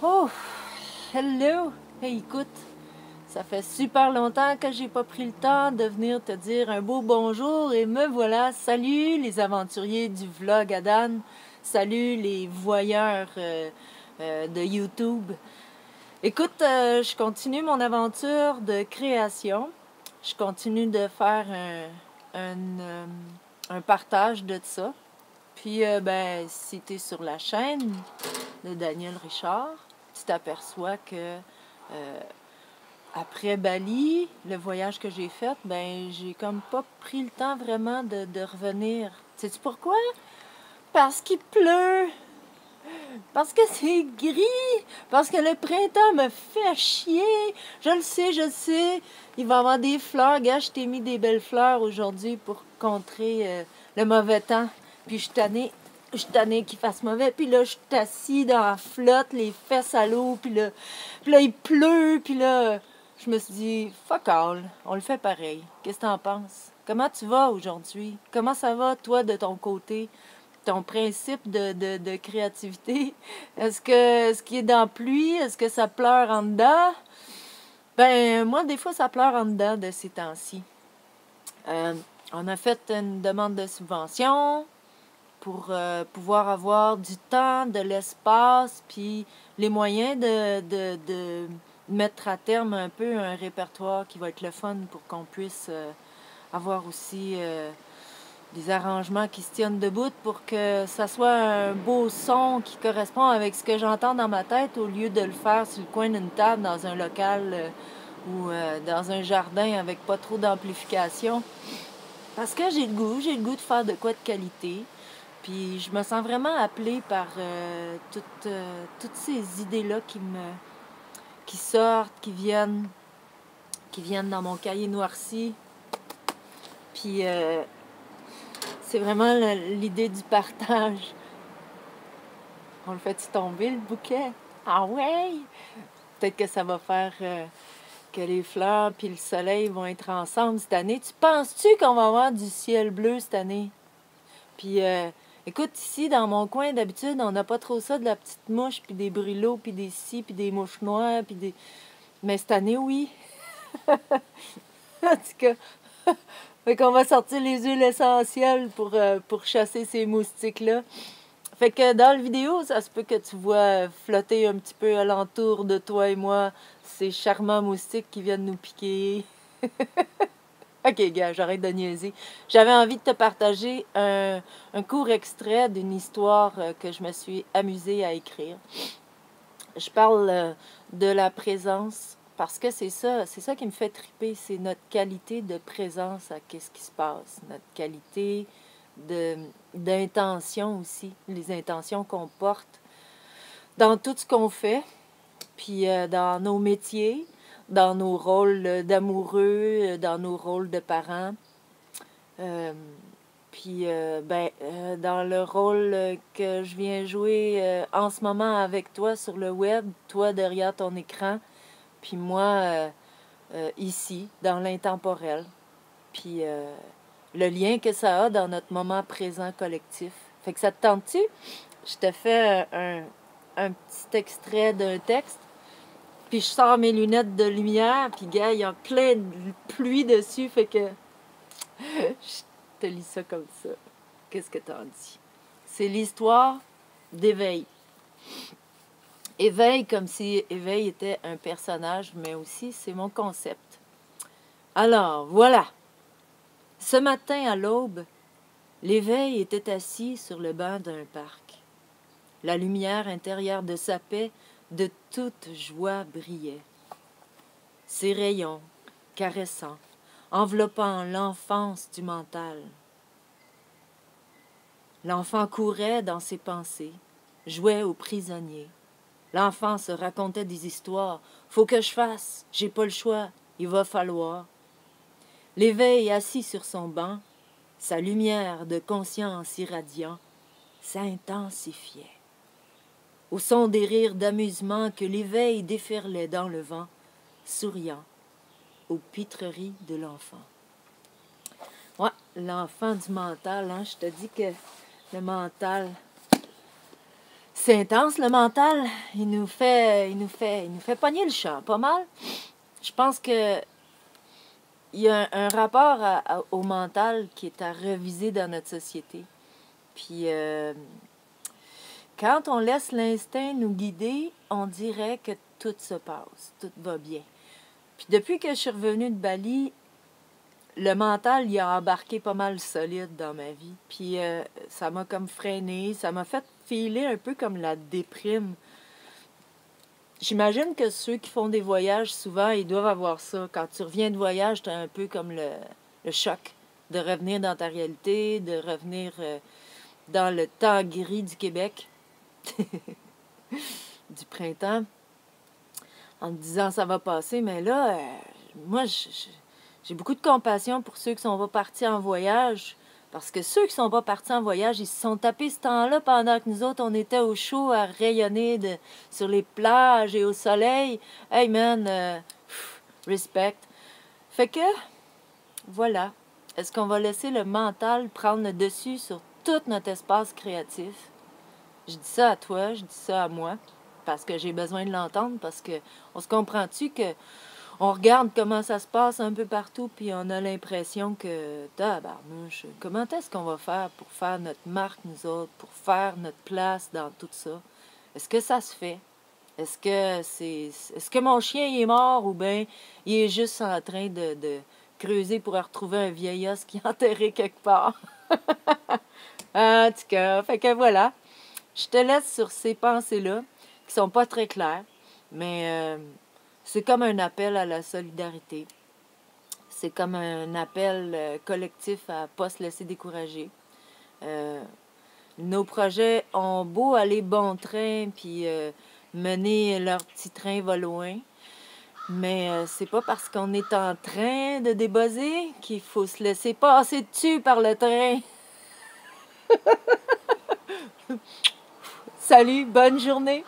Oh, hello! Hey, écoute, ça fait super longtemps que j'ai pas pris le temps de venir te dire un beau bonjour et me voilà. Salut les aventuriers du vlog Adan. Salut les voyeurs de YouTube. Écoute, je continue mon aventure de création. Je continue de faire un partage de ça. Puis, si tu es sur la chaîne de Daniel Richard, tu t'aperçois que après Bali, le voyage que j'ai fait, j'ai comme pas pris le temps vraiment de revenir. Sais-tu pourquoi? Parce qu'il pleut! Parce que c'est gris! Parce que le printemps me fait chier! Je le sais, je le sais! Il va y avoir des fleurs. Gars, je t'ai mis des belles fleurs aujourd'hui pour contrer le mauvais temps. Puis je suis tannée qu'il fasse mauvais. Puis là, je suis assis dans la flotte, les fesses à l'eau. Puis là, il pleut. Puis là, je me suis dit, fuck all, on le fait pareil. Qu'est-ce que t'en penses? Comment tu vas aujourd'hui? Comment ça va, toi, de ton côté? Ton principe de créativité? Est-ce qu'il est dans la pluie? Est-ce que ça pleure en dedans? Ben, moi, des fois, ça pleure en dedans de ces temps-ci. Euh, on a fait une demande de subvention pour pouvoir avoir du temps, de l'espace, puis les moyens de mettre à terme un peu un répertoire qui va être le fun pour qu'on puisse avoir aussi des arrangements qui se tiennent debout pour que ça soit un beau son qui correspond avec ce que j'entends dans ma tête au lieu de le faire sur le coin d'une table dans un local ou dans un jardin avec pas trop d'amplification. Parce que j'ai le goût de faire de quoi de qualité. Puis je me sens vraiment appelée par toutes ces idées-là qui sortent, qui viennent dans mon cahier noirci. Puis c'est vraiment l'idée du partage. On le fait-tu tomber, le bouquet? Ah ouais! Peut-être que ça va faire que les fleurs puis le soleil vont être ensemble cette année. Tu penses-tu qu'on va avoir du ciel bleu cette année? Puis, écoute, ici, dans mon coin, d'habitude, on n'a pas trop ça, de la petite mouche, puis des brûlots, puis des scies, puis des mouches noires, puis des... Mais cette année, oui. En tout cas, fait qu'on va sortir les huiles essentielles pour chasser ces moustiques-là. Fait que dans la vidéo, ça se peut que tu vois flotter un petit peu alentour de toi et moi ces charmants moustiques qui viennent nous piquer. Ok, gars, j'arrête de niaiser. J'avais envie de te partager un court extrait d'une histoire que je me suis amusée à écrire. Je parle de la présence parce que c'est ça qui me fait triper, c'est notre qualité de présence à qu'est-ce qui se passe, notre qualité d'intention aussi, les intentions qu'on porte dans tout ce qu'on fait, puis dans nos métiers, dans nos rôles d'amoureux, dans nos rôles de parents. Euh, dans le rôle que je viens jouer en ce moment avec toi sur le web, toi derrière ton écran, puis moi ici, dans l'intemporel. Puis le lien que ça a dans notre moment présent collectif. Fait que ça te tente-tu? Je te fais un petit extrait d'un texte, puis je sors mes lunettes de lumière, puis gars, il y a plein de pluie dessus, fait que je te lis ça comme ça. Qu'est-ce que t'en dis? C'est l'histoire d'Éveil. Éveil, comme si Éveil était un personnage, mais aussi c'est mon concept. Alors, voilà. Ce matin à l'aube, l'Éveil était assis sur le banc d'un parc. La lumière intérieure de sa paix, de toute joie, brillait. Ses rayons, caressants, enveloppant l'enfance du mental. L'enfant courait dans ses pensées, jouait au prisonnier. L'enfant se racontait des histoires. Faut que je fasse, j'ai pas le choix, il va falloir. L'éveil assis sur son banc, sa lumière de conscience irradiant, s'intensifiait. Au son des rires d'amusement que l'éveil déferlait dans le vent, souriant aux pitreries de l'enfant. Ouais, l'enfant du mental, hein, je te dis que le mental, c'est intense, le mental. Il nous fait pogner le champ, pas mal. Je pense que il y a un rapport au mental qui est à reviser dans notre société. Puis, quand on laisse l'instinct nous guider, on dirait que tout se passe, tout va bien. Puis, depuis que je suis revenue de Bali, le mental, il a embarqué pas mal solide dans ma vie. Puis, ça m'a comme freiné, ça m'a fait filer un peu comme la déprime. J'imagine que ceux qui font des voyages, souvent, ils doivent avoir ça. Quand tu reviens de voyage, tu as un peu comme le choc de revenir dans ta réalité, de revenir dans le temps gris du Québec, du printemps, en te disant ça va passer. Mais là, moi, j'ai beaucoup de compassion pour ceux qui sont pas partis en voyage. Parce que ceux qui sont pas partis en voyage, ils se sont tapés ce temps-là pendant que nous autres, on était au chaud à rayonner sur les plages et au soleil. Hey man, respect. Fait que, voilà. Est-ce qu'on va laisser le mental prendre le dessus sur tout notre espace créatif? Je dis ça à toi, je dis ça à moi, parce que j'ai besoin de l'entendre, parce que on se comprend-tu que on regarde comment ça se passe un peu partout, puis on a l'impression que, tabarnouche, comment est-ce qu'on va faire pour faire notre marque, nous autres, pour faire notre place dans tout ça? Est-ce que ça se fait? Est-ce que mon chien il est mort ou bien il est juste en train de creuser pour retrouver un vieil os qui est enterré quelque part? En tout cas, fait que voilà. Je te laisse sur ces pensées-là, qui sont pas très claires, mais c'est comme un appel à la solidarité. C'est comme un appel collectif à ne pas se laisser décourager. Nos projets ont beau aller bon train, puis mener leur petit train va loin, mais c'est pas parce qu'on est en train de débuzzer qu'il faut se laisser passer dessus par le train. Salut, bonne journée!